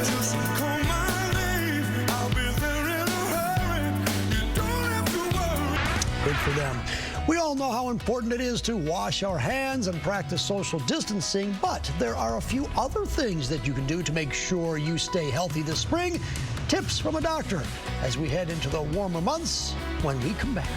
Just call my name, I'll be there in a hurry. You don't have to worry. Good for them. We all know how important it is to wash our hands and practice social distancing, but there are a few other things that you can do to make sure you stay healthy this spring. Tips from a doctor as we head into the warmer months when we come back.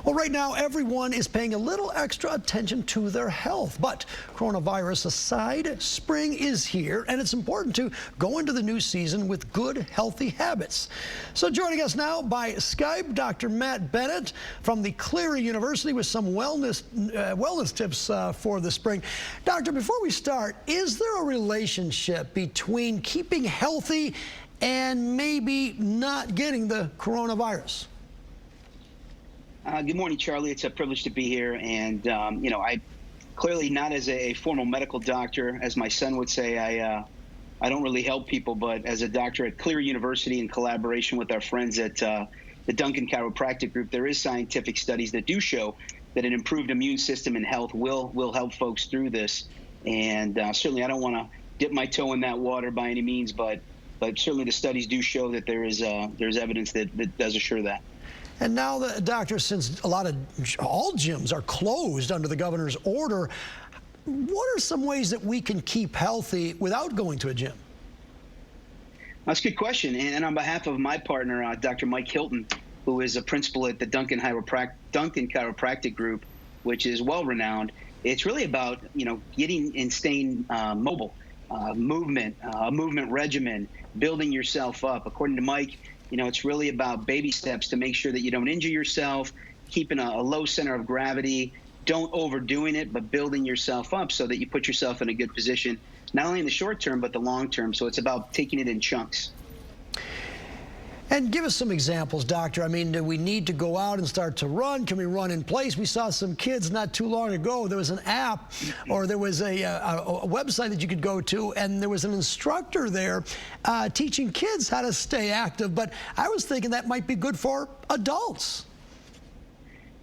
Well, right now, everyone is paying a little extra attention to their health. But coronavirus aside, spring is here, and it's important to go into the new season with good, healthy habits. So joining us now by Skype, Dr. Matt Bennett from the Cleary University with some wellness tips for the spring. Doctor, before we start, is there a relationship between keeping healthy and maybe not getting the coronavirus? Good morning, Charlie. It's a privilege to be here. And, I clearly not as a formal medical doctor, as my son would say, I don't really help people. But as a doctor at Cleary University in collaboration with our friends at the Duncan Chiropractic Group, there is scientific studies that do show that an improved immune system and health will help folks through this. And certainly I don't want to dip my toe in that water by any means, but certainly the studies do show that there's evidence that does assure that. And now, the doctor, since all gyms are closed under the governor's order, what are some ways that we can keep healthy without going to a gym? That's a good question. And on behalf of my partner, Dr. Mike Hilton, who is a principal at the Duncan Chiropractic Group, which is well-renowned, it's really about, getting and staying mobile, a movement regimen, building yourself up. According to Mike, it's really about baby steps to make sure that you don't injure yourself, keeping a low center of gravity, don't overdoing it, but building yourself up so that you put yourself in a good position, not only in the short term, but the long term. So it's about taking it in chunks. And give us some examples, doctor. I mean, do we need to go out and start to run? Can we run in place? We saw some kids not too long ago. There was an app or there was a website that you could go to, and there was an instructor there teaching kids how to stay active. But I was thinking that might be good for adults.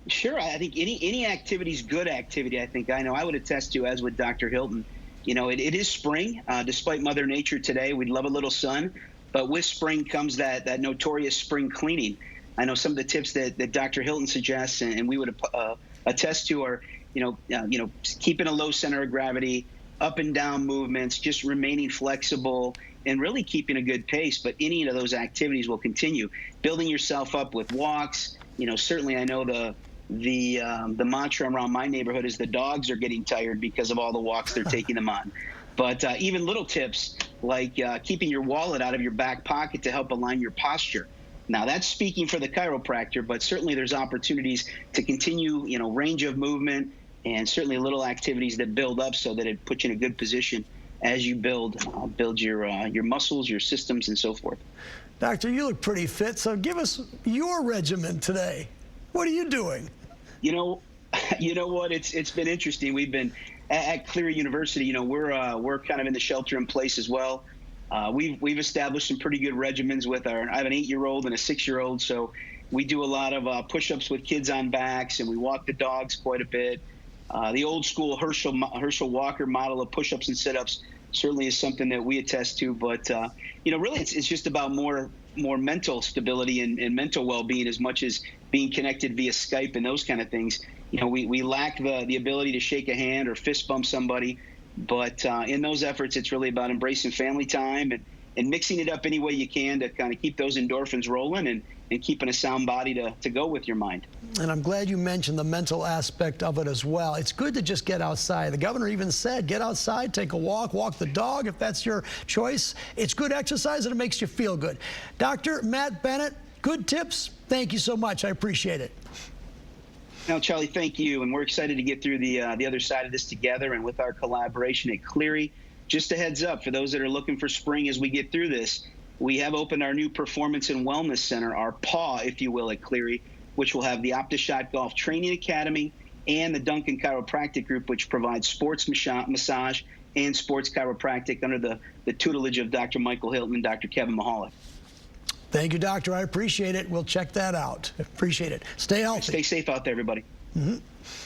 Sure. I think any activity is good activity. I would attest to, as with Dr. Hilton, it is spring. Despite Mother Nature today, we'd love a little sun. But with spring comes that notorious spring cleaning. I know some of the tips that Dr. Hilton suggests, and we would attest to, are keeping a low center of gravity, up and down movements, just remaining flexible, and really keeping a good pace. But any of those activities will continue. Building yourself up with walks. Certainly I know the mantra around my neighborhood is the dogs are getting tired because of all the walks they're taking them on. But even little tips like keeping your wallet out of your back pocket to help align your posture. Now, that's speaking for the chiropractor, but certainly there's opportunities to continue, range of movement, and certainly little activities that build up so that it puts you in a good position as you build your muscles, your systems, and so forth. Doctor, you look pretty fit, so give us your regimen today. What are you doing? You know what? It's been interesting. We've been at Cleary University, we're kind of in the shelter in place as well. We've established some pretty good regimens with I have an 8-year-old and a 6-year-old, so we do a lot of push-ups with kids on backs, and we walk the dogs quite a bit. The old school Herschel Walker model of push-ups and sit-ups certainly is something that we attest to. But really, it's just about more mental stability and mental well-being as much as being connected via Skype and those kind of things. We lack the ability to shake a hand or fist bump somebody, but in those efforts, it's really about embracing family time and mixing it up any way you can to kind of keep those endorphins rolling and keeping a sound body to go with your mind. And I'm glad you mentioned the mental aspect of it as well. It's good to just get outside. The governor even said, get outside, take a walk the dog if that's your choice. It's good exercise and it makes you feel good. Dr. Matt Bennett, good tips. Thank you so much. I appreciate it. No, Charlie, thank you. And we're excited to get through the other side of this together and with our collaboration at Cleary. Just a heads up for those that are looking for spring as we get through this, we have opened our new Performance and Wellness Center, our PAW, if you will, at Cleary, which will have the OptiShot Golf Training Academy and the Duncan Chiropractic Group, which provides sports massage and sports chiropractic under the tutelage of Dr. Michael Hilton and Dr. Kevin Mahalik. Thank you, doctor. I appreciate it. We'll check that out. Appreciate it. Stay healthy. Stay safe out there, everybody.